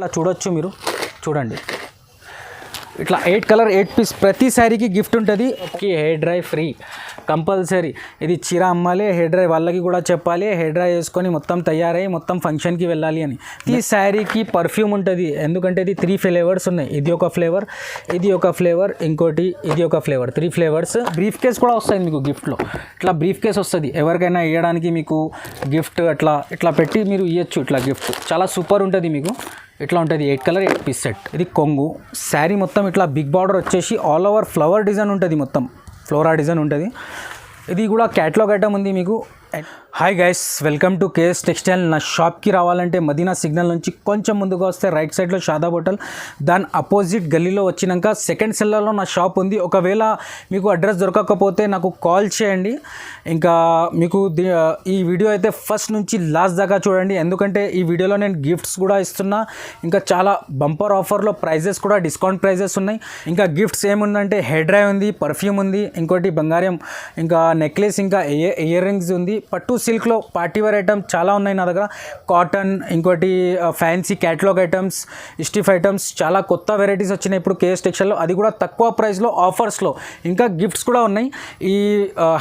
ఇట్లా చూడొచ్చు మీరు, చూడండి ఇట్లా 8 కలర్ 8 పీస్ ప్రతి శారీకి గిఫ్ట్ ఉంటుంది. Hair dry free compulsory. ఇది చీర అమ్మాలి, హెయిర్ డ్రై వాళ్ళకి కూడా చెప్పాలి, హెయిర్ డ్రై చేసుకొని మొత్తం తయారై మొత్తం ఫంక్షన్కి వెళ్ళాలి అని. ఈ శారీకి పర్ఫ్యూమ్ ఉంటుంది, ఎందుకంటే ఇది 3 ఫ్లేవర్స్ ఉన్నాయి. ఇది ఒక ఫ్లేవర్, ఇది ఒక ఫ్లేవర్, ఇంకోటి ఇది ఒక ఫ్లేవర్, 3 ఫ్లేవర్స్. బ్రీఫ్ కేస్ కూడా వస్తుంది మీకు గిఫ్ట్లో. ఇట్లా బ్రీఫ్ కేస్ వస్తుంది, ఎవరికైనా ఇవ్వడానికి మీకు గిఫ్ట్ ఇట్లా పెట్టి మీరు ఇవ్వచ్చు. ఇట్లా గిఫ్ట్ చాలా సూపర్ ఉంటుంది మీకు. ఇట్లా ఉంటుంది 8 కలర్ 8 పీస్ సెట్. ఇది కొంగు శారీ మొత్తం ఇట్లా బిగ్ బార్డర్ వచ్చేసి ఆల్ ఓవర్ ఫ్లవర్ డిజైన్ ఉంటుంది, మొత్తం ఫ్లోరా డిజైన్ ఉంటుంది. ఇది కూడా క్యాటలాగ్ ఐటమ్ ఉంది మీకు. Hi guys, welcome to KS textile. నా షాప్కి రావాలంటే మదీనా సిగ్నల్ నుంచి కొంచెం ముందుగా వస్తే రైట్ సైడ్లో షాదాబ్ హోటల్, దాని అపోజిట్ గల్లీలో వచ్చినాక సెకండ్ సెల్లర్లో నా షాప్ ఉంది. ఒకవేళ మీకు అడ్రస్ దొరకకపోతే నాకు కాల్ చేయండి. ఇంకా మీకు ఈ వీడియో అయితే ఫస్ట్ నుంచి లాస్ట్ దాకా చూడండి, ఎందుకంటే ఈ వీడియోలో నేను గిఫ్ట్స్ కూడా ఇస్తున్నా. ఇంకా చాలా బంపర్ ఆఫర్లో ప్రైజెస్ కూడా డిస్కౌంట్ ప్రైజెస్ ఉన్నాయి. ఇంకా గిఫ్ట్స్ ఏముందంటే హెయిర్ డ్రై ఉంది, పర్ఫ్యూమ్ ఉంది, ఇంకోటి బంగారం, ఇంకా నెక్లెస్, ఇంకా ఇయర్ రింగ్స్ ఉంది. పట్టు సిల్క్లో పార్టీవేర్ ఐటమ్స్ చాలా ఉన్నాయి నా దగ్గర. కాటన్, ఇంకోటి fancy catalogue items, stiff items, చాలా కొత్త వెరైటీస్ వచ్చినాయి ఇప్పుడు కేఎస్ టెక్స్టైల్లో. అది కూడా తక్కువ ప్రైస్లో ఆఫర్స్లో. ఇంకా గిఫ్ట్స్ కూడా ఉన్నాయి. ఈ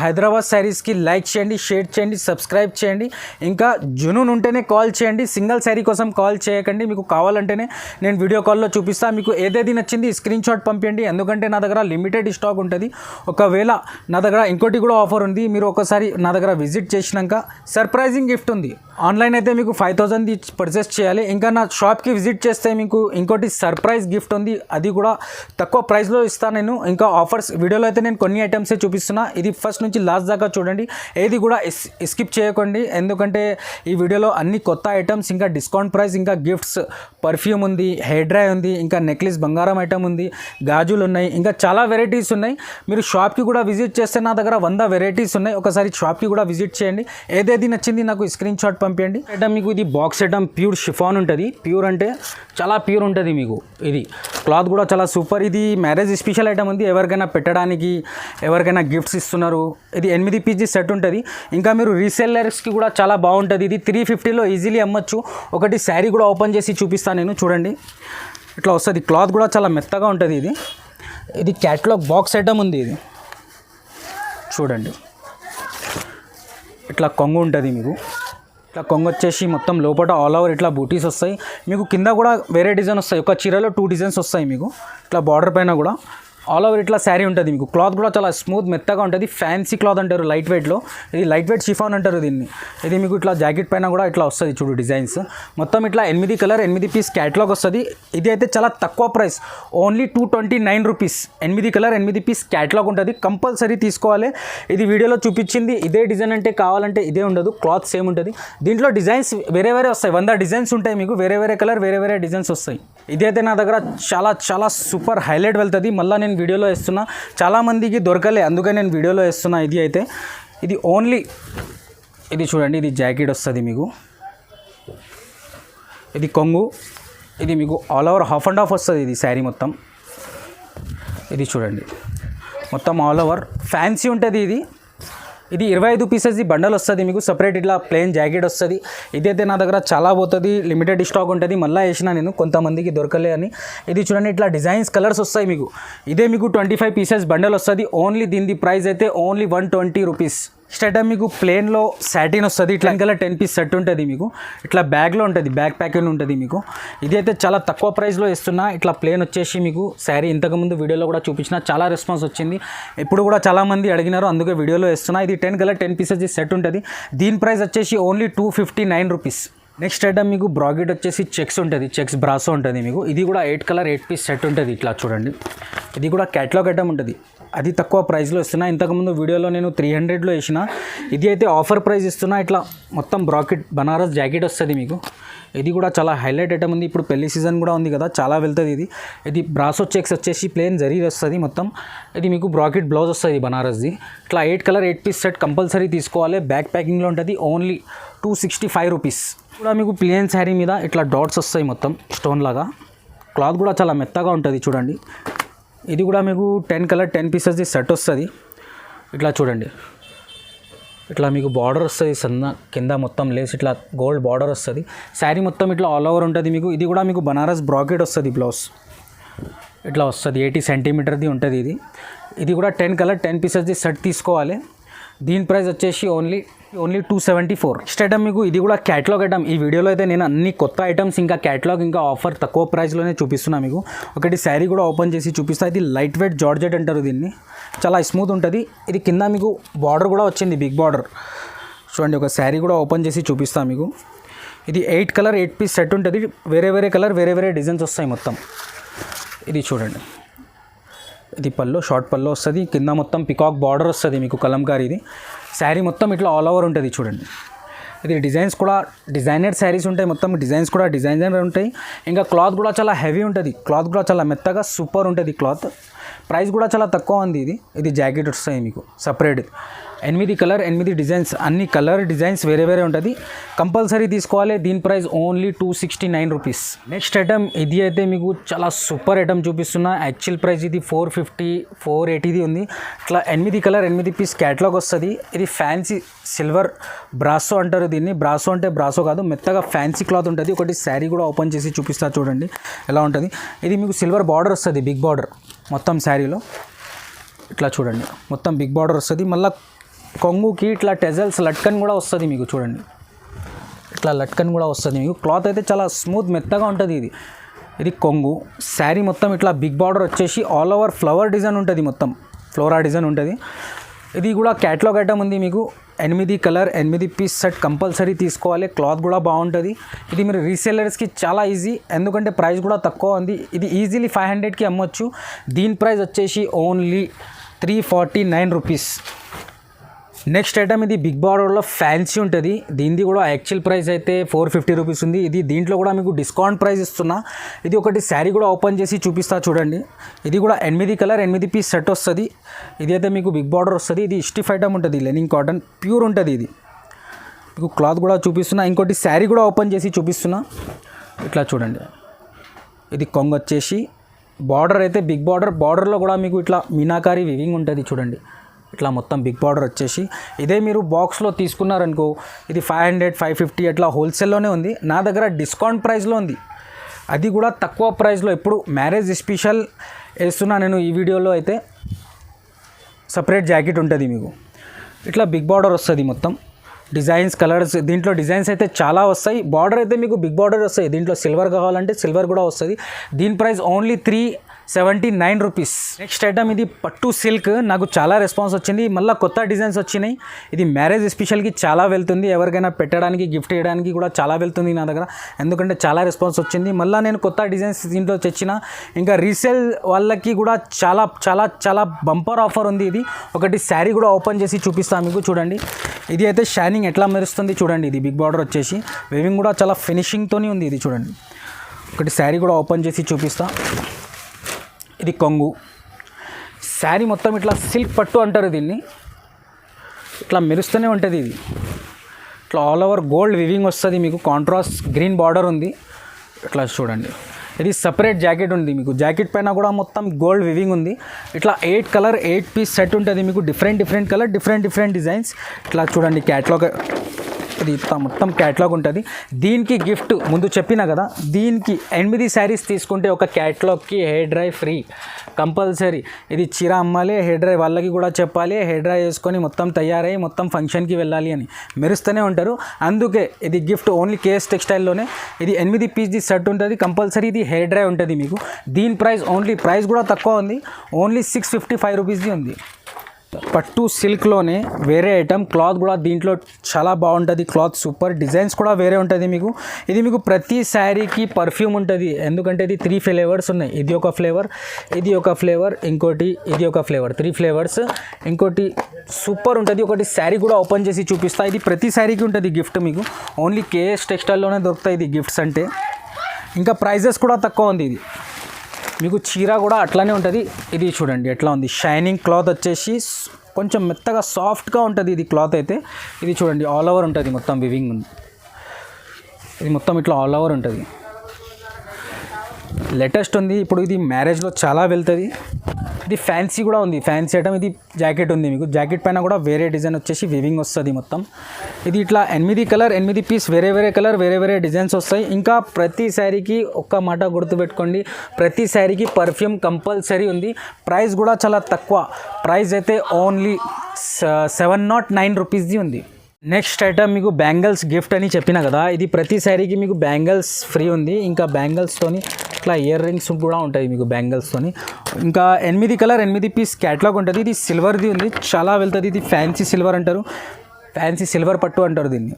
హైదరాబాద్ శారీస్కి లైక్ చేయండి, షేర్ చేయండి, సబ్స్క్రైబ్ చేయండి. ఇంకా జునూన్ ఉంటేనే కాల్ చేయండి, సింగిల్ శారీ కోసం కాల్ చేయకండి. మీకు కావాలంటేనే నేను వీడియో కాల్లో చూపిస్తాను. మీకు ఏదేది నచ్చింది స్క్రీన్ షాట్ పంపించండి, ఎందుకంటే నా దగ్గర లిమిటెడ్ స్టాక్ ఉంటుంది. ఒకవేళ నా దగ్గర ఇంకోటి కూడా ఆఫర్ ఉంది, మీరు ఒకసారి నా దగ్గర విజిట్ చేసినాక సర్ప్రైజింగ్ గిఫ్ట్ ఉంది. ఆన్లైన్ అయితే మీకు 5000 పర్చేస్ చేయాలి. ఇంకా నా షాప్కి విజిట్ చేస్తే మీకు ఇంకోటి సర్ప్రైజ్ గిఫ్ట్ ఉంది, అది కూడా తక్కువ ప్రైస్లో ఇస్తాను నేను. ఇంకా ఆఫర్స్ వీడియోలో అయితే నేను కొన్ని ఐటమ్సే చూపిస్తున్నా. ఇది ఫస్ట్ నుంచి లాస్ట్ దాకా చూడండి, ఏది కూడా స్కిప్ చేయకండి, ఎందుకంటే ఈ వీడియోలో అన్ని కొత్త ఐటమ్స్, ఇంకా డిస్కౌంట్ ప్రైస్, ఇంకా గిఫ్ట్స్, పర్ఫ్యూమ్ ఉంది, హెయిర్ డ్రై ఉంది, ఇంకా నెక్లెస్ బంగారం ఐటమ్ ఉంది, గాజులు ఉన్నాయి, ఇంకా చాలా వెరైటీస్ ఉన్నాయి. మీరు షాప్కి కూడా విజిట్ చేస్తే నా దగ్గర 100 వెరైటీస్ ఉన్నాయి. ఒకసారి షాప్కి కూడా విజిట్ చేయండి, ఏదేది నచ్చింది నాకు స్క్రీన్ షాట్ పంపించండి. ఐటమ్ మీకు ఇది బాక్స్ ఐటమ్ ప్యూర్ షిఫాన్ ఉంటుంది. ప్యూర్ అంటే చాలా ప్యూర్ ఉంటుంది మీకు. ఇది క్లాత్ కూడా చాలా సూపర్. ఇది మ్యారేజ్ స్పెషల్ ఐటమ్ ఉంది, ఎవరికైనా పెట్టడానికి, ఎవరికైనా గిఫ్ట్స్ ఇస్తున్నారు. ఇది 8 పీజీ సెట్ ఉంటుంది. ఇంకా మీరు రీసెల్లర్స్కి కూడా చాలా బాగుంటుంది. ఇది 350లో ఈజీలీ అమ్మచ్చు. ఒకటి శారీ కూడా ఓపెన్ చేసి చూపిస్తాను నేను, చూడండి ఇట్లా వస్తుంది. క్లాత్ కూడా చాలా మెత్తగా ఉంటుంది. ఇది క్యాటలాగ్ బాక్స్ ఐటమ్ ఉంది. ఇది చూడండి, ఇట్లా కొంగు ఉంటుంది మీకు. ఇట్లా కొంగు వచ్చేసి మొత్తం లోపల ఆల్ ఓవర్ ఇట్లా బూటీస్ వస్తాయి మీకు. కింద కూడా వేరే డిజైన్ వస్తాయి, ఒక చీరలో 2 డిజైన్స్ వస్తాయి మీకు. ఇట్లా బార్డర్ పైన కూడా ఆల్ ఓవర్ ఇట్లా శారీ ఉంటుంది మీకు. క్లాత్ కూడా చాలా స్మూత్ మెత్తగా ఉంటుంది. ఫ్యాన్సీ క్లాత్ అంటారు లైట్ వెయిట్లో. ఇది లైట్ వెయిట్ షిఫాన్ అంటారు దీన్ని. ఇది మీకు ఇట్లా జాకెట్ పైన కూడా ఇట్లా వస్తుంది చూడు డిజైన్స్. మొత్తం ఇట్లా 8 కలర్ 8 పీస్ క్యాటలాగ్ వస్తుంది. ఇది అయితే చాలా తక్కువ price, only 229 rupees. 8 colour 8 piece catalogue ఉంటుంది, కంపల్సరీ తీసుకోవాలి. ఇది వీడియోలో చూపించింది ఇదే డిజైన్ అంటే కావాలంటే ఇదే ఉండదు, క్లాత్ సేమ్ ఉంటుంది. దీంట్లో డిజైన్స్ వేరే వేరే వస్తాయి, 100 డిజైన్స్ ఉంటాయి మీకు. వేరే వేరే కలర్ వేరే వేరే డిజైన్స్ వస్తాయి. ఇదైతే నా దగ్గర చాలా చాలా సూపర్ హైలైట్ వెళ్తుంది. మళ్ళీ నేను వీడియోలో వేస్తున్నా, చాలామందికి దొరకలే, అందుకే నేను వీడియోలో వేస్తున్నా. ఇది అయితే ఇది ఓన్లీ, ఇది చూడండి, ఇది జాకెట్ వస్తుంది మీకు. ఇది కొంగు, ఇది మీకు all over half and half వస్తుంది. ఇది శారీ మొత్తం, ఇది చూడండి మొత్తం ఆల్ ఓవర్ ఫ్యాన్సీ ఉంటుంది. ఇది 25 పీసెస్ బండల్ వస్తుంది మీకు. సపరేట్ ఇట్లా ప్లెయిన్ జాకెట్ వస్తుంది. ఇదైతే నా దగ్గర చాలా పోతుంది, లిమిటెడ్ స్టాక్ ఉంటుంది. మళ్ళీ వేసిన నేను, కొంతమందికి దొరకలే అని. ఇది చూడండి, ఇట్లా డిజైన్స్ కలర్స్ వస్తాయి మీకు. ఇదే మీకు 25 పీసెస్ బండల్ వస్తుంది. ఓన్లీ దీని ప్రైస్ అయితే ఓన్లీ 120 రూపీస్. నెక్స్ట్ ఐటమ్ మీకు ప్లేన్లో సాటిన్ వస్తుంది. ఇట్లా ఇంకా 10 పీస్ సెట్ ఉంటుంది మీకు. ఇట్లా బ్యాగ్లో ఉంటుంది, బ్యాగ్ ప్యాకెట్ ఉంటుంది మీకు. ఇది అయితే చాలా తక్కువ ప్రైస్లో ఇస్తున్నా. ఇట్లా ప్లేన్ వచ్చేసి మీకు శారీ ఇంతకుముందు వీడియోలో కూడా చూపించిన, చాలా రెస్పాన్స్ వచ్చింది. ఇప్పుడు కూడా చాలామంది అడిగినారు, అందుకే వీడియోలో ఇస్తున్నా. ఇది 10 పీసెస్ సెట్ ఉంటుంది. దీని ప్రైస్ వచ్చేసి ఓన్లీ 259 రూపీస్. నెక్స్ట్ ఐటమ్ మీకు బ్రాకెట్ వచ్చేసి చెక్స్ ఉంటుంది, చెక్స్ బ్రాసో ఉంటుంది మీకు. ఇది కూడా 8 కలర్ 8 పీస్ సెట్ ఉంటుంది. ఇట్లా చూడండి, ఇది కూడా క్యాటలాగ్ ఐటమ్ ఉంటుంది. అది తక్కువ ప్రైస్లో ఇస్తున్నా. ఇంతకుముందు వీడియోలో నేను 300లో వేసిన, ఇది అయితే ఆఫర్ ప్రైస్ ఇస్తున్నా. ఇట్లా మొత్తం బ్రాకెట్ బనారస్ జాకెట్ వస్తుంది మీకు. ఇది కూడా చాలా హైలైట్ ఐటమ్ ఉంది. ఇప్పుడు పెళ్లి సీజన్ కూడా ఉంది కదా, చాలా వెళ్తుంది. ఇది బ్రాసో చెక్స్ వచ్చేసి ప్లేన్ జరీ వస్తుంది మొత్తం. ఇది మీకు బ్రాకెట్ బ్లౌజ్ వస్తుంది బనారస్ది. ఇట్లా 8 కలర్ 8 పీస్ సెట్ కంపల్సరీ తీసుకోవాలి. బ్యాక్ ప్యాకింగ్లో ఉంటుంది. Only 265 rupees. కూడా మీకు ప్లేన్ శారీ మీద ఇట్లా డాట్స్ వస్తాయి మొత్తం స్టోన్ లాగా. క్లాత్ కూడా చాలా మెత్తగా ఉంటుంది చూడండి. ఇది కూడా మీకు 10 కలర్ 10 పీసెస్ సెట్ వస్తుంది. ఇట్లా చూడండి, ఇట్లా మీకు బార్డర్ వస్తుంది సన్న కింద మొత్తం లేస్ ఇట్లా గోల్డ్ బార్డర్ వస్తుంది. శారీ మొత్తం ఇట్లా ఆల్ ఓవర్ ఉంటుంది మీకు. ఇది కూడా మీకు బనారస్ బ్రాకెట్ వస్తుంది. బ్లౌజ్ ఇట్లా వస్తుంది 80 సెంటీమీటర్ది ఉంటుంది. ఇది కూడా 10 కలర్ 10 పీసెస్ది సెట్ తీసుకోవాలి. దీని ప్రైస్ వచ్చేసి ఓన్లీ 274. నెక్స్ట్ ఐటమ్ మీకు ఇది కూడా క్యాటలాగ్ ఐటమ్. ఈ వీడియోలో అయితే నేను అన్ని కొత్త ఐటమ్స్ ఇంకా క్యాటలాగ్ ఇంకా ఆఫర్ తక్కువ ప్రైస్లోనే చూపిస్తున్నా మీకు. ఒకటి శారీ కూడా ఓపెన్ చేసి చూపిస్తా. ఇది లైట్ వెయిట్ జార్జెట్ అంటారు దీన్ని. చాలా స్మూత్ ఉంటుంది. ఇది కింద మీకు బార్డర్ కూడా వచ్చింది, బిగ్ బార్డర్. చూడండి, ఒక శారీ కూడా ఓపెన్ చేసి చూపిస్తా మీకు. ఇది 8 కలర్ 8 పీస్ సెట్ ఉంటుంది. వేరే వేరే కలర్ వేరే వేరే డిజైన్స్ వస్తాయి మొత్తం. ఇది చూడండి, ఇది పళ్ళు, షార్ట్ పళ్ళు వస్తుంది. కింద మొత్తం పికాక్ బార్డర్ వస్తుంది మీకు కలంకారీ. ఇది శారీ మొత్తం ఇట్లా ఆల్ ఓవర్ ఉంటుంది చూడండి. ఇది డిజైన్స్ కూడా డిజైనర్ శారీస్ ఉంటాయి. మొత్తం డిజైన్స్ కూడా డిజైనర్ ఉంటాయి. ఇంకా క్లాత్ కూడా చాలా హెవీ ఉంటుంది. క్లాత్ కూడా చాలా మెత్తగా సూపర్ ఉంటుంది క్లాత్. ప్రైస్ కూడా చాలా తక్కువ ఉంది. ఇది జాకెట్ వస్తాయి మీకు సపరేట్. 8 కలర్ 8 డిజైన్స్, అన్ని కలర్ డిజైన్స్ వేరే వేరే ఉంటుంది. కంపల్సరీ తీసుకోవాలి. దీని price only 269 rupees. Next item ఇది అయితే మీకు చాలా సూపర్ ఐటమ్ చూపిస్తున్నా. యాక్చువల్ ప్రైస్ ఇది 450 480 ఉంది. ఇట్లా 8 కలర్ 8 పీస్ క్యాటలాగ్ వస్తుంది. ఇది ఫ్యాన్సీ సిల్వర్ బ్రాసో అంటారు దీన్ని. బ్రాసో అంటే బ్రాసో కాదు, మెత్తగా ఫ్యాన్సీ క్లాత్ ఉంటుంది. ఒకటి శారీ కూడా ఓపెన్ చేసి చూపిస్తా చూడండి ఎలా ఉంటుంది. ఇది మీకు సిల్వర్ బార్డర్ వస్తుంది, బిగ్ బార్డర్ మొత్తం శారీలో. ఇట్లా చూడండి, మొత్తం బిగ్ బార్డర్ వస్తుంది. మళ్ళీ కొంగుకి ఇట్లా టెజల్స్ లట్కన్ కూడా వస్తుంది మీకు. చూడండి, ఇట్లా లట్కన్ కూడా వస్తుంది మీకు. క్లాత్ అయితే చాలా స్మూత్ మెత్తగా ఉంటుంది. ఇది కొంగు. శారీ మొత్తం ఇట్లా బిగ్ బార్డర్ వచ్చేసి ఆల్ ఓవర్ ఫ్లవర్ డిజైన్ ఉంటుంది, మొత్తం ఫ్లోరా డిజైన్ ఉంటుంది. ఇది కూడా క్యాటలాగ్ ఐటమ్ ఉంది మీకు. 8 కలర్ 8 పీస్ సెట్ కంపల్సరీ తీసుకోవాలి. క్లాత్ కూడా బాగుంటుంది. ఇది మీరు రీసేలర్స్కి చాలా ఈజీ, ఎందుకంటే ప్రైస్ కూడా తక్కువ ఉంది. ఇది ఈజీలీ 500కి అమ్మొచ్చు. దీని ప్రైస్ వచ్చేసి ఓన్లీ 349 రూపీస్. నెక్స్ట్ ఐటమ్ ఇది బిగ్ బార్డర్లో ఫ్యాన్సీ ఉంటుంది. దీనిది కూడా యాక్చువల్ ప్రైస్ అయితే 450 రూపీస్ ఉంది. ఇది దీంట్లో కూడా మీకు డిస్కౌంట్ ప్రైస్ ఇస్తున్నా. ఇది ఒకటి శారీ కూడా ఓపెన్ చేసి చూపిస్తా చూడండి. ఇది కూడా 8 కలర్ 8 పీస్ సెట్ వస్తుంది. ఇది అయితే మీకు బిగ్ బార్డర్ వస్తుంది. ఇది స్టిఫ్ ఐటమ్ ఉంటుంది, లెనిన్ కాటన్ ప్యూర్ ఉంటుంది. ఇది మీకు క్లాత్ కూడా చూపిస్తున్నా. ఇంకోటి శారీ కూడా ఓపెన్ చేసి చూపిస్తున్నా. ఇట్లా చూడండి, ఇది కొంగు వచ్చేసి బార్డర్ అయితే బిగ్ బార్డర్. బార్డర్లో కూడా మీకు ఇట్లా మీనాకారి వివింగ్ ఉంటుంది చూడండి. ఇట్లా మొత్తం బిగ్ బార్డర్ వచ్చేసి. ఇదే మీరు బాక్స్లో తీసుకున్నారనుకో ఇది 500 550 అట్లా హోల్సేల్లోనే ఉంది. నా దగ్గర డిస్కౌంట్ ప్రైస్లో ఉంది, అది కూడా తక్కువ ప్రైస్లో. ఇప్పుడు మ్యారేజ్ స్పెషల్ వేస్తున్నా నేను ఈ వీడియోలో. అయితే సపరేట్ జాకెట్ ఉంటుంది మీకు. ఇట్లా బిగ్ బార్డర్ వస్తుంది మొత్తం. డిజైన్స్ కలర్స్ దీంట్లో డిజైన్స్ అయితే చాలా వస్తాయి. బార్డర్ అయితే మీకు బిగ్ బార్డర్ వస్తాయి. దీంట్లో సిల్వర్ కావాలంటే సిల్వర్ కూడా వస్తుంది. దీని price only 379 rupees. Next item ఇది పట్టు సిల్క్. నాకు చాలా రెస్పాన్స్ వచ్చింది. మళ్ళీ కొత్త డిజైన్స్ వచ్చినాయి. ఇది మ్యారేజ్ స్పెషల్కి చాలా వెళ్తుంది. ఎవరికైనా పెట్టడానికి గిఫ్ట్ చేయడానికి కూడా చాలా వెళ్తుంది నా దగ్గర, ఎందుకంటే చాలా రెస్పాన్స్ వచ్చింది. మళ్ళీ నేను కొత్త డిజైన్స్ దీంట్లో తెచ్చిన. ఇంకా రీసేల్ వాళ్ళకి కూడా చాలా చాలా చాలా బంపర్ ఆఫర్ ఉంది. ఇది ఒకటి శారీ కూడా ఓపెన్ చేసి చూపిస్తాను మీకు. చూడండి, ఇది అయితే షైనింగ్ ఎట్లా మెరుస్తుంది చూడండి. ఇది బిగ్ బార్డర్ వచ్చేసి వేవింగ్ కూడా చాలా ఫినిషింగ్తోనే ఉంది. ఇది చూడండి, ఒకటి శారీ కూడా ఓపెన్ చేసి చూపిస్తా. ఇది కొంగు. శారీ మొత్తం ఇట్లా సిల్క్ పట్టు అంటారు దీన్ని. ఇట్లా మెరుస్తూనే ఉంటుంది. ఇది ఇట్లా ఆల్ ఓవర్ గోల్డ్ వివింగ్ వస్తుంది మీకు. కాంట్రాస్ట్ గ్రీన్ బార్డర్ ఉంది. ఇట్లా చూడండి, ఇది సపరేట్ జాకెట్ ఉంది మీకు. జాకెట్ పైన కూడా మొత్తం గోల్డ్ వివింగ్ ఉంది. ఇట్లా 8 కలర్ 8 పీస్ సెట్ ఉంటుంది మీకు. Different colour different designs. ఇట్లా చూడండి, క్యాటలాగ్ ఇది మొత్తం క్యాటలాగ్ ఉంటుంది. దీనికి గిఫ్ట్ ముందు చెప్పినా కదా, దీనికి 8 శారీస్ తీసుకుంటే ఒక క్యాటలాగ్కి హెయిర్ డ్రై ఫ్రీ కంపల్సరీ. ఇది చీర అమ్మాలి, హెయిర్ డ్రై వాళ్ళకి కూడా చెప్పాలి. హెయిర్ డ్రై చేసుకొని మొత్తం తయారై మొత్తం ఫంక్షన్కి వెళ్ళాలి అని మెరుస్తూనే ఉంటారు. అందుకే ఇది గిఫ్ట్ ఓన్లీ కేఎస్ టెక్స్టైల్లోనే. ఇది 8 పీస్ది సెట్ ఉంటుంది కంపల్సరీ. ఇది హెయిర్ డ్రై ఉంటుంది మీకు. దీని ప్రైస్ ప్రైస్ కూడా తక్కువ ఉంది, ఓన్లీ 655 రూపీస్ది ఉంది. పట్టు సిల్క్లోనే వేరే ఐటమ్. క్లాత్ కూడా దీంట్లో చాలా బాగుంటుంది. Cloth super. డిజైన్స్ కూడా వేరే ఉంటుంది మీకు. ఇది మీకు ప్రతి శారీకి పర్ఫ్యూమ్ ఉంటుంది, ఎందుకంటే ఇది 3 ఫ్లేవర్స్ ఉన్నాయి. ఇది ఒక ఫ్లేవర్, ఇది ఒక ఫ్లేవర్, ఇంకోటి ఇది ఒక ఫ్లేవర్. 3 ఫ్లేవర్స్. ఇంకోటి సూపర్ ఉంటుంది. ఒకటి శారీ కూడా ఓపెన్ చేసి చూపిస్తా. ఇది ప్రతి శారీకి ఉంటుంది గిఫ్ట్ మీకు. ఓన్లీ కేఎస్ టెక్స్టైల్లోనే దొరుకుతాయి ఇది గిఫ్ట్స్ అంటే. ఇంకా ప్రైజెస్ కూడా తక్కువ ఉంది. ఇది మీకు చీర కూడా అట్లానే ఉంటుంది. ఇది చూడండి ఎట్లా ఉంది. షైనింగ్ క్లాత్ వచ్చేసి కొంచెం మెత్తగా సాఫ్ట్గా ఉంటుంది ఇది క్లాత్ అయితే. ఇది చూడండి ఆల్ ఓవర్ ఉంటుంది, మొత్తం వివింగ్ ఉంది. ఇది మొత్తం ఇట్లా ఆల్ ఓవర్ ఉంటుంది. లేటెస్ట్ ఉంది ఇప్పుడు. ఇది మ్యారేజ్లో చాలా వెళ్తుంది. ఇది ఫ్యాన్సీ కూడా ఉంది, ఫ్యాన్సీ ఐటమ్. ఇది జాకెట్ ఉంది మీకు, జాకెట్ పైన కూడా వేరే డిజైన్ వచ్చేసి వివింగ్ వస్తుంది మొత్తం. ఇది ఇట్లా 8 కలర్ 8 పీస్ వేరే వేరే కలర్ వేరే వేరే డిజైన్స్ వస్తాయి. ఇంకా ప్రతి శారీకి ఒక్క మాట గుర్తుపెట్టుకోండి, ప్రతి శారీకి పర్ఫ్యూమ్ కంపల్సరీ ఉంది. ప్రైస్ కూడా చాలా తక్కువ, ప్రైస్ అయితే ఓన్లీ 709 రూపీస్ది ఉంది. నెక్స్ట్ ఐటమ్ మీకు బ్యాంగిల్స్ గిఫ్ట్ అని చెప్పిన కదా, ఇది ప్రతి శారీకి మీకు బ్యాంగిల్స్ ఫ్రీ ఉంది. ఇంకా బ్యాంగిల్స్తోని ఇట్లా ఇయర్ రింగ్స్ కూడా ఉంటాయి మీకు బ్యాంగిల్స్తోని. ఇంకా 8 కలర్ 8 పీస్ క్యాటలాగ్ ఉంటుంది. ఇది సిల్వర్ది ఉంది, చాలా వెళ్తుంది. ఇది ఫ్యాన్సీ సిల్వర్ అంటారు, ఫ్యాన్సీ సిల్వర్ పట్టు అంటారు దీన్ని.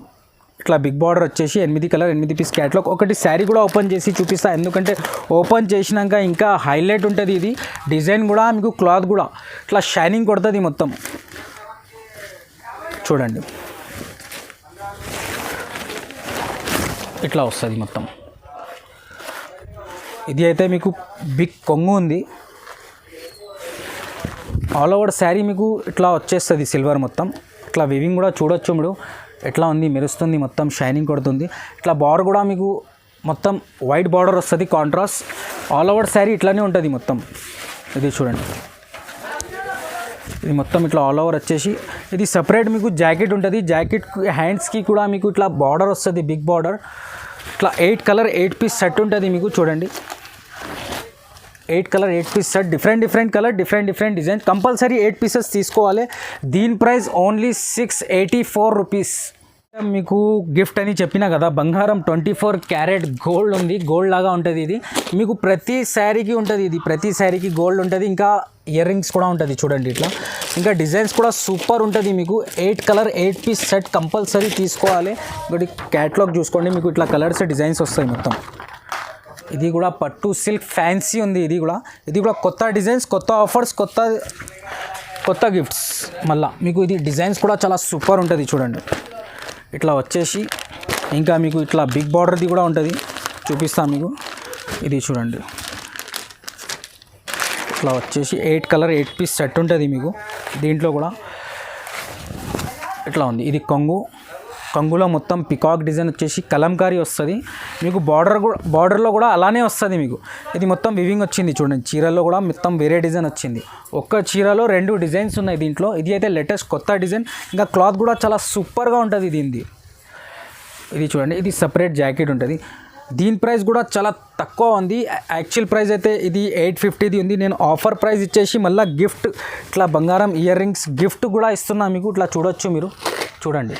ఇట్లా బిగ్ బార్డర్ వచ్చేసి 8 కలర్ 8 పీస్ క్యాటలాగ్. ఒకటి శారీ కూడా ఓపెన్ చేసి చూపిస్తా, ఎందుకంటే ఓపెన్ చేసినాక ఇంకా హైలైట్ ఉంటుంది. ఇది డిజైన్ కూడా మీకు క్లాత్ కూడా ఇట్లా షైనింగ్ కొడుతుంది మొత్తం. చూడండి ఇట్లా వస్తుంది మొత్తం. ఇది అయితే మీకు బిగ్ కొంగు ఉంది, ఆల్ ఓవర్ శారీ మీకు ఇట్లా వచ్చేస్తుంది సిల్వర్ మొత్తం. ఇట్లా వివింగ్ కూడా చూడొచ్చు మీరు ఎట్లా ఉంది, మెరుస్తుంది మొత్తం, షైనింగ్ కొడుతుంది. ఇట్లా బార్డర్ కూడా మీకు మొత్తం వైట్ బార్డర్ వస్తుంది కాంట్రాస్ట్. ఆల్ ఓవర్ శారీ ఇట్లానే ఉంటుంది మొత్తం. ఇది చూడండి, ఇది మొత్తం ఇట్లా ఆల్ ఓవర్ వచ్చేసి ఇది సపరేట్ మీకు జాకెట్ ఉంటుంది. జాకెట్ హ్యాండ్స్కి కూడా మీకు ఇట్లా బార్డర్ వస్తుంది, బిగ్ బార్డర్. ఇట్లా 8 కలర్ 8 పీస్ సెట్ ఉంటుంది మీకు. చూడండి 8 colour 8 piece set, different colour different design. Compulsory 8 pieces తీసుకోవాలి. దీని ప్రైస్ ఓన్లీ 684 రూపీస్. మీకు గిఫ్ట్ అని చెప్పినా కదా, బంగారం 24 క్యారెట్ గోల్డ్ ఉంది, గోల్డ్ లాగా ఉంటుంది. ఇది మీకు ప్రతి శారీకి ఉంటుంది, ఇది ప్రతి శారీకి గోల్డ్ ఉంటుంది. ఇంకా ఇయర్ రింగ్స్ కూడా ఉంటుంది చూడండి ఇట్లా. ఇంకా డిజైన్స్ కూడా సూపర్ ఉంటుంది మీకు. 8 కలర్ 8 పీస్ సెట్ కంపల్సరీ తీసుకోవాలి. ఇంకోటి క్యాటలాగ్ చూసుకోండి, మీకు ఇట్లా కలర్స్ డిజైన్స్ వస్తాయి మొత్తం. ఇది కూడా పట్టు సిల్క్ ఫ్యాన్సీ ఉంది. ఇది కూడా కొత్త డిజైన్స్, కొత్త ఆఫర్స్, కొత్త గిఫ్ట్స్. మళ్ళీ మీకు ఇది డిజైన్స్ కూడా చాలా సూపర్ ఉంటుంది చూడండి. ఇట్లా వచ్చేసి ఇంకా మీకు ఇట్లా బిగ్ బార్డర్ది కూడా ఉంటుంది, చూపిస్తాను మీకు. ఇది చూడండి ఇట్లా వచ్చేసి 8 కలర్ 8 పీస్ సెట్ ఉంటుంది మీకు. దీంట్లో కూడా ఇట్లా ఉంది. ఇది కొంగులో మొత్తం పికాక్ డిజైన్ వచ్చేసి కలంకారీ వస్తుంది మీకు. బార్డర్లో కూడా అలానే వస్తుంది మీకు. ఇది మొత్తం వివింగ్ వచ్చింది చూడండి. చీరల్లో కూడా మొత్తం వేరే డిజైన్ వచ్చింది. ఒక్క చీరలో 2 డిజైన్స్ ఉన్నాయి దీంట్లో. ఇది అయితే లేటెస్ట్ కొత్త డిజైన్. ఇంకా క్లాత్ కూడా చాలా సూపర్గా ఉంటుంది దీనిది. ఇది చూడండి, ఇది సపరేట్ జాకెట్ ఉంటుంది. దీని ప్రైస్ కూడా చాలా తక్కువ ఉంది. యాక్చువల్ ప్రైస్ అయితే ఇది 850ది ఉంది. నేను ఆఫర్ ప్రైస్ ఇచ్చేసి మళ్ళీ గిఫ్ట్ ఇట్లా బంగారం ఇయర్ రింగ్స్ గిఫ్ట్ కూడా ఇస్తున్నా మీకు. ఇట్లా చూడొచ్చు మీరు, చూడండి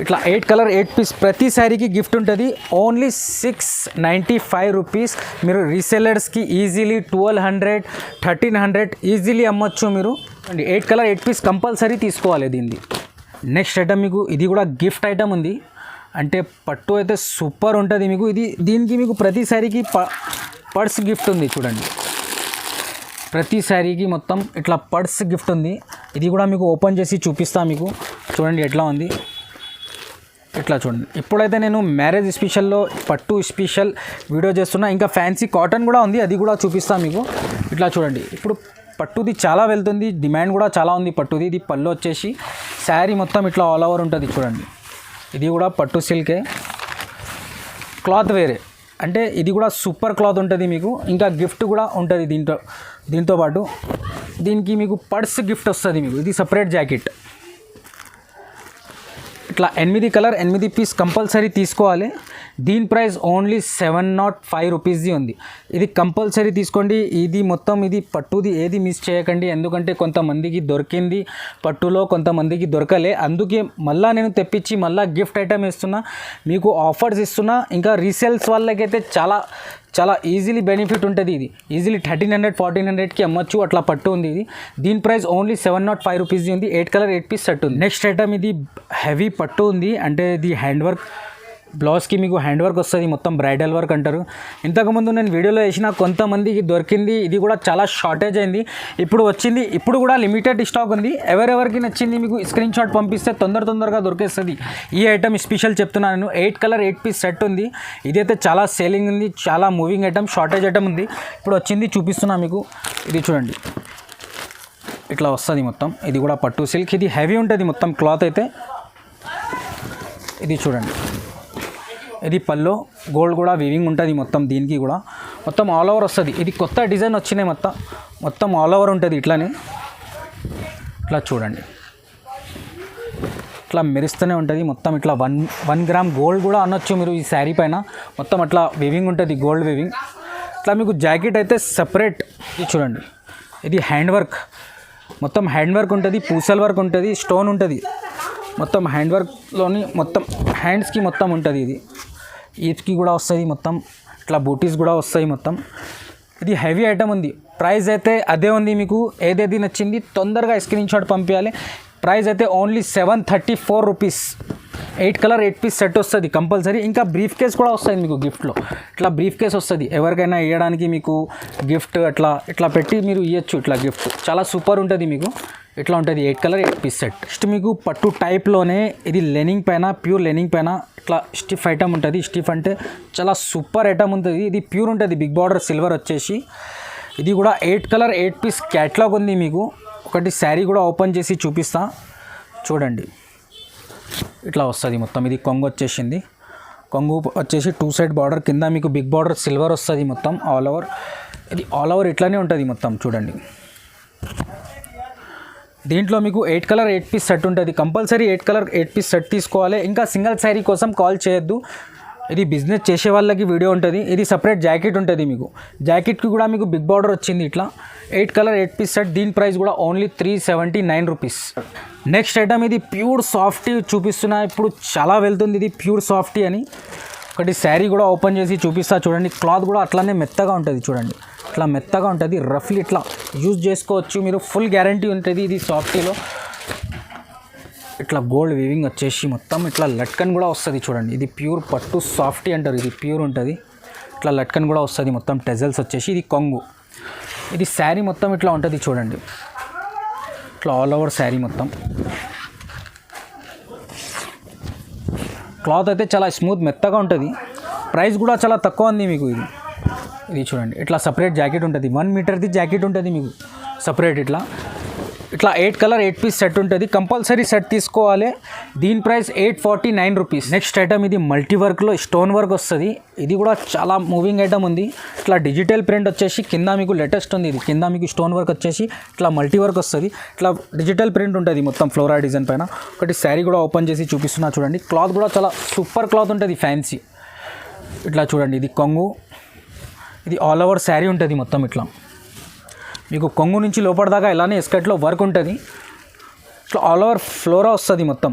ఇట్లా 8 కలర్ 8 పీస్ ప్రతి శారీకి గిఫ్ట్ ఉంటుంది. Only 695 rupees. మీరు రీసెలర్స్కి ఈజీలీ 1200 1300 ఈజీలీ అమ్మొచ్చు మీరు. 8 కలర్ 8 పీస్ కంపల్సరీ తీసుకోవాలి దీన్ని. నెక్స్ట్ ఐటమ్ మీకు ఇది కూడా గిఫ్ట్ ఐటమ్ ఉంది. అంటే పట్టు అయితే సూపర్ ఉంటుంది మీకు. దీనికి మీకు ప్రతి శారీకి పర్స్ గిఫ్ట్ ఉంది చూడండి. ప్రతి శారీకి మొత్తం ఇట్లా పర్స్ గిఫ్ట్ ఉంది. ఇది కూడా మీకు ఓపెన్ చేసి చూపిస్తాను మీకు. చూడండి ఎట్లా ఉంది, ఇట్లా చూడండి. ఇప్పుడైతే నేను మ్యారేజ్ స్పెషల్లో పట్టు స్పెషల్ వీడియో చేస్తున్నా. ఇంకా ఫ్యాన్సీ కాటన్ కూడా ఉంది, అది కూడా చూపిస్తాను మీకు. ఇట్లా చూడండి, ఇప్పుడు పట్టుది చాలా వెళ్తుంది, డిమాండ్ కూడా చాలా ఉంది పట్టుది. ఇది పళ్ళు వచ్చేసి శారీ మొత్తం ఇట్లా ఆల్ ఓవర్ ఉంటుంది చూడండి. ఇది కూడా పట్టు సిల్కే, క్లాత్ వేరే. అంటే ఇది కూడా సూపర్ క్లాత్ ఉంటుంది మీకు. ఇంకా గిఫ్ట్ కూడా ఉంటుంది దీంతో పాటు. దీనికి మీకు పర్స్ గిఫ్ట్ వస్తుంది మీకు. ఇది సపరేట్ జాకెట్. ఇట్లా 8 కలర్ 8 పీస్ కంపల్సరీ తీసుకోవాలి. దీని ప్రైస్ ఓన్లీ 705 రూపీస్ది ఉంది. ఇది కంపల్సరీ తీసుకోండి. ఇది మొత్తం ఇది పట్టుది ఏది మిస్ చేయకండి. ఎందుకంటే కొంతమందికి దొరికింది పట్టులో, కొంతమందికి దొరకలే. అందుకే మళ్ళీ నేను తెప్పించి మళ్ళీ గిఫ్ట్ ఐటమ్ ఇస్తున్నా మీకు, ఆఫర్స్ ఇస్తున్నా. ఇంకా రీసేల్స్ వాళ్ళకైతే చాలా ఈజీలీ బెనిఫిట్ ఉంటుంది. ఇది ఈజీలీ 1300 1400కి అమ్మచ్చు, అట్లా పట్టు ఉంది ఇది. దీని ప్రైస్ ఓన్లీ 705 రూపీస్ది ఉంది. 8 కలర్ 8 పీస్ సెట్ ఉంది. నెక్స్ట్ ఐటమ్ ఇది హెవీ పట్టు ఉంది. అంటే ఇది హ్యాండ్ వర్క్, బ్లౌజ్కి మీకు హ్యాండ్ వర్క్ వస్తుంది, మొత్తం బ్రైడల్ వర్క్ అంటారు. ఇంతకుముందు నేను వీడియోలో వేసిన కొంతమందికి దొరికింది, ఇది కూడా చాలా షార్టేజ్ అయింది. ఇప్పుడు వచ్చింది, ఇప్పుడు కూడా లిమిటెడ్ స్టాక్ ఉంది. ఎవరెవరికి నచ్చింది మీకు స్క్రీన్ షాట్ పంపిస్తే తొందరగా దొరికేస్తుంది. ఈ ఐటమ్ స్పెషల్ చెప్తున్నాను నేను. 8 కలర్ 8 పీస్ సెట్ ఉంది. ఇదైతే చాలా సేలింగ్ ఉంది, చాలా మూవింగ్ ఐటమ్, షార్టేజ్ ఐటమ్ ఉంది. ఇప్పుడు వచ్చింది చూపిస్తున్నా మీకు. ఇది చూడండి ఇట్లా వస్తుంది మొత్తం. ఇది కూడా పట్టు సిల్క్. ఇది హెవీ ఉంటుంది మొత్తం క్లాత్ అయితే. ఇది చూడండి, ఇది పల్లో గోల్డ్ కూడా వీవింగ్ ఉంటుంది మొత్తం. దీనికి కూడా మొత్తం ఆల్ ఓవర్ వస్తుంది. ఇది కొత్త డిజైన్ వచ్చినాయి మొత్తం ఆల్ ఓవర్ ఉంటుంది ఇట్లానే. ఇట్లా చూడండి, ఇట్లా మెరుస్తూనే ఉంటుంది మొత్తం. ఇట్లా 1 గ్రామ్ గోల్డ్ కూడా అనొచ్చు మీరు ఈ శారీ పైన. మొత్తం అట్లా వీవింగ్ ఉంటుంది, గోల్డ్ వీవింగ్. ఇట్లా మీకు జాకెట్ అయితే సపరేట్. ఇది చూడండి, ఇది హ్యాండ్ వర్క్, మొత్తం హ్యాండ్ వర్క్ ఉంటుంది, పూసల్ వర్క్ ఉంటుంది, స్టోన్ ఉంటుంది. మొత్తం హ్యాండ్ వర్క్లోని మొత్తం హ్యాండ్స్కి మొత్తం ఉంటుంది. ఇది ఈచ్కి కూడా వస్తుంది మొత్తం. ఇట్లా బూటీస్ కూడా వస్తాయి మొత్తం. ఇది హెవీ ఐటమ్ ఉంది. ప్రైస్ అయితే అదే ఉంది. మీకు ఏదేది నచ్చింది తొందరగా స్క్రీన్ షాట్ పంపించాలి. ప్రైస్ అయితే only 734 rupees. 8 colour 8 piece set వస్తుంది కంపల్సరీ. ఇంకా బ్రీఫ్ కేస్ కూడా వస్తుంది మీకు గిఫ్ట్లో. ఇట్లా బ్రీఫ్ కేస్ వస్తుంది, ఎవరికైనా ఇవ్వడానికి మీకు గిఫ్ట్ ఇట్లా పెట్టి మీరు ఇవ్వచ్చు. ఇట్లా గిఫ్ట్ చాలా సూపర్ ఉంటుంది మీకు. ఇట్లా ఉంటుంది 8 కలర్ 8 పీస్ సెట్. నెక్స్ట్ మీకు పట్టు టైప్లోనే ఇది లెనింగ్ పైన, ప్యూర్ లెనింగ్ పైన ఇట్లా స్టిఫ్ ఐటమ్ ఉంటుంది. స్టిఫ్ అంటే చాలా సూపర్ ఐటమ్ ఉంటుంది. ఇది ప్యూర్ ఉంటుంది, బిగ్ బార్డర్ సిల్వర్ వచ్చేసి. ఇది కూడా 8 కలర్ 8 పీస్ క్యాట్లాగ్ ఉంది మీకు. ఒకటి శారీ కూడా ఓపెన్ చేసి చూపిస్తా చూడండి. ఇట్లా వస్తుంది మొత్తం. ఇది కొంగు వచ్చేసింది. కొంగు వచ్చేసి 2 సైడ్ బార్డర్, కింద మీకు బిగ్ బార్డర్ సిల్వర్ వస్తుంది మొత్తం ఆల్ ఓవర్. ఇది ఆల్ ఓవర్ ఇట్లానే ఉంటుంది మొత్తం చూడండి. దీంట్లో మీకు 8 కలర్ 8 పీస్ సెట్ ఉంటుంది. కంపల్సరీ 8 కలర్ 8 పీస్ సెట్ తీసుకోవాలి. ఇంకా సింగిల్ శారీ కోసం కాల్ చేయొద్దు. ఇది బిజినెస్ చేసే వాళ్ళకి వీడియో ఉంటుంది. ఇది సపరేట్ జాకెట్ ఉంటుంది మీకు. జాకెట్కి కూడా మీకు బిగ్ బార్డర్ వచ్చింది ఇట్లా. 8 కలర్ 8 పీస్ సెట్. దీని ప్రైస్ కూడా ఓన్లీ 379 రూపీస్. నెక్స్ట్ ఐటమ్ ఇది ప్యూర్ సాఫ్టీ చూపిస్తున్నా. ఇప్పుడు చాలా వెళ్తుంది ఇది ప్యూర్ సాఫ్టీ అని. ఒకటి శారీ కూడా ఓపెన్ చేసి చూపిస్తా చూడండి. క్లాత్ కూడా అట్లానే మెత్తగా ఉంటుంది చూడండి. ఇట్లా మెత్తగా ఉంటుంది, రఫ్లీ ఇట్లా యూజ్ చేసుకోవచ్చు మీరు. ఫుల్ గ్యారంటీ ఉంటుంది ఇది సాఫ్టీలో. ఇట్లా గోల్డ్ వీవింగ్ వచ్చేసి మొత్తం ఇట్లా లట్కన్ కూడా వస్తుంది చూడండి. ఇది ప్యూర్ పట్టు సాఫ్టీ అంటారు. ఇది ప్యూర్ ఉంటుంది. ఇట్లా లట్కన్ కూడా వస్తుంది మొత్తం. టెజల్స్ వచ్చేసి ఇది కొంగు. ఇది శారీ మొత్తం ఇట్లా ఉంటుంది చూడండి. ఇట్లా ఆల్ ఓవర్ శారీ మొత్తం. క్లాత్ అయితే చాలా స్మూత్ మెత్తగా ఉంటుంది. ప్రైస్ కూడా చాలా తక్కువ ఉంది మీకు. ఇది చూడండి, ఇట్లా సపరేట్ జాకెట్ ఉంటుంది. 1 మీటర్ది జాకెట్ ఉంటుంది మీకు సపరేట్. ఇట్లా 8 కలర్ 8 పీస్ సెట్ ఉంటుంది. కంపల్సరీ సెట్ తీసుకోవాలి. దీని ప్రైస్ 849 రూపీస్. నెక్స్ట్ ఐటమ్ ఇది మల్టీ వర్క్లో స్టోన్ వర్క్ వస్తుంది. ఇది కూడా చాలా మూవింగ్ ఐటమ్ ఉంది. ఇట్లా డిజిటల్ ప్రింట్ వచ్చేసి కింద మీకు లేటెస్ట్ ఉంది. ఇది కింద మీకు స్టోన్ వర్క్ వచ్చేసి ఇట్లా మల్టీ వర్క్ వస్తుంది. ఇట్లా డిజిటల్ ప్రింట్ ఉంటుంది మొత్తం ఫ్లోరా డిజైన్ పైన. ఒకటి శారీ కూడా ఓపెన్ చేసి చూపిస్తున్నా చూడండి. క్లాత్ కూడా చాలా సూపర్ క్లాత్ ఉంటుంది, ఫ్యాన్సీ. ఇట్లా చూడండి, ఇది కొంగు. ఇది ఆల్ ఓవర్ శారీ ఉంటుంది మొత్తం. ఇట్లా మీకు కొంగు నుంచి లోపల దాకా ఇలానే ఎస్కట్లో వర్క్ ఉంటుంది. ఇట్లా ఆల్ ఓవర్ ఫ్లోరా వస్తుంది మొత్తం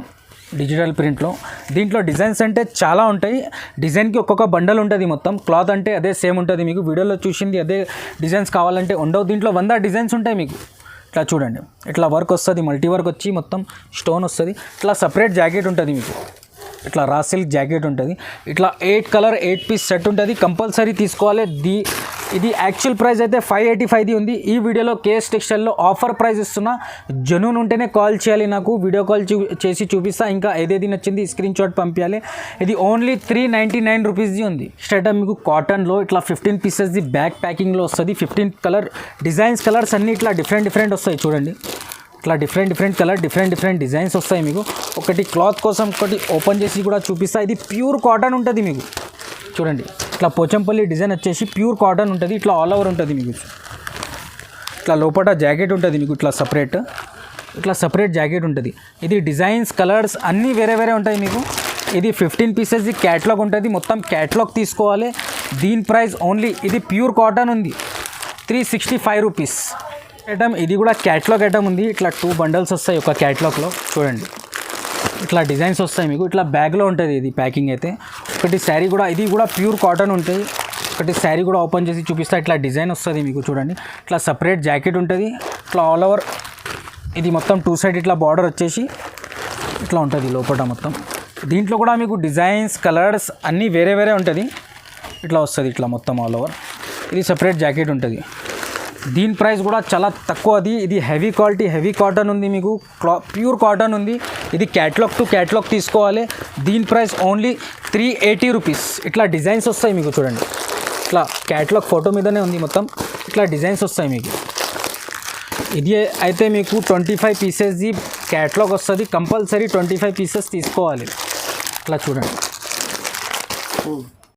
డిజిటల్ ప్రింట్లో. దీంట్లో డిజైన్స్ అంటే చాలా ఉంటాయి. డిజైన్కి ఒక్కొక్క బండల్ ఉంటుంది మొత్తం. క్లాత్ అంటే అదే సేమ్ ఉంటుంది మీకు. వీడియోలో చూసింది అదే డిజైన్స్ కావాలంటే ఉండవు. దీంట్లో 100 డిజైన్స్ ఉంటాయి మీకు. ఇట్లా చూడండి, ఇట్లా వర్క్ వస్తుంది, మల్టీ వర్క్ వచ్చి మొత్తం స్టోన్ వస్తుంది. ఇట్లా సపరేట్ జాకెట్ ఉంటుంది మీకు. ఇట్లా రా సిల్క్ జాకెట్ ఉంటుంది. ఇట్లా 8 కలర్ 8 పీస్ సెట్ ఉంటుంది. కంపల్సరీ తీసుకోవాలి. ఇది యాక్చువల్ ప్రైస్ అయితే 585 ఉంది. ఈ వీడియోలో కేఎస్ టెక్స్టైల్లో ఆఫర్ ప్రైస్ ఇస్తున్నా. జెన్యూన్ ఉంటేనే కాల్ చేయాలి నాకు. వీడియో కాల్ చేసి చూపిస్తా. ఇంకా ఏదేది నచ్చింది స్క్రీన్ షాట్ పంపించాలి. ఇది ఓన్లీ 399 రూపీస్ది ఉంది. స్ట్రైట్ మీకు కాటన్లో ఇట్లా 15 పీసెస్ది బ్యాక్ ప్యాకింగ్లో వస్తుంది. 15 కలర్ కలర్స్ అన్నీ ఇట్లా డిఫరెంట్ వస్తాయి చూడండి. ఇట్లా డిఫరెంట్ కలర్ డిఫరెంట్ డిజైన్స్ వస్తాయి మీకు. ఒకటి క్లాత్ కోసం ఒకటి ఓపెన్ చేసి కూడా చూపిస్తా. ఇది ప్యూర్ కాటన్ ఉంటుంది మీకు చూడండి. ఇట్లా పోచంపల్లి డిజైన్ వచ్చేసి ప్యూర్ కాటన్ ఉంటుంది. ఇట్లా ఆల్ ఓవర్ ఉంటుంది మీకు. ఇట్లా లోపల జాకెట్ ఉంటుంది మీకు. ఇట్లా సపరేట్ జాకెట్ ఉంటుంది. ఇది డిజైన్స్ కలర్స్ అన్నీ వేరే ఉంటాయి మీకు. ఇది 15 పీసెస్ది క్యాట్లాగ్ ఉంటుంది. మొత్తం క్యాట్లాగ్ తీసుకోవాలి. దీని ప్రైస్ ఓన్లీ, ఇది ప్యూర్ కాటన్ ఉంది, 365 రూపీస్. ఐటమ్ ఇది కూడా క్యాట్లాగ్ ఐటమ్ ఉంది. ఇట్లా 2 బండల్స్ వస్తాయి ఒక క్యాట్లాగ్లో చూడండి. ఇట్లా డిజైన్స్ వస్తాయి మీకు. ఇట్లా బ్యాగ్లో ఉంటుంది ఇది ప్యాకింగ్ అయితే. ఒకటి శారీ కూడా, ఇది కూడా ప్యూర్ కాటన్ ఉంటుంది. ఒకటి శారీ కూడా ఓపెన్ చేసి చూపిస్తా. ఇట్లా డిజైన్ వస్తుంది మీకు చూడండి. ఇట్లా సపరేట్ జాకెట్ ఉంటుంది. ఇట్లా ఆల్ ఓవర్ ఇది మొత్తం 2 సైడ్ ఇట్లా బార్డర్ వచ్చేసి ఇట్లా ఉంటుంది లోపల మొత్తం. దీంట్లో కూడా మీకు డిజైన్స్ కలర్స్ అన్నీ వేరే ఉంటుంది. ఇట్లా వస్తుంది ఇట్లా మొత్తం ఆల్ ఓవర్. ఇది సపరేట్ జాకెట్ ఉంటుంది. దీని ప్రైస్ కూడా చాలా తక్కువ. ఇది హెవీ క్వాలిటీ హెవీ కాటన్ ఉంది మీకు. ప్యూర్ కాటన్ ఉంది. ఇది క్యాట్లాగ్ టు క్యాట్లాగ్ తీసుకోవాలి. దీని ప్రైస్ ఓన్లీ 380 రూపీస్. ఇట్లా డిజైన్స్ వస్తాయి మీకు చూడండి. ఇట్లా క్యాట్లాగ్ ఫోటో మీదనే ఉంది మొత్తం. ఇట్లా డిజైన్స్ వస్తాయి మీకు. ఇది అయితే మీకు 25 పీసెస్ది క్యాట్లాగ్ వస్తుంది. కంపల్సరీ 25 పీసెస్ తీసుకోవాలి. ఇట్లా చూడండి.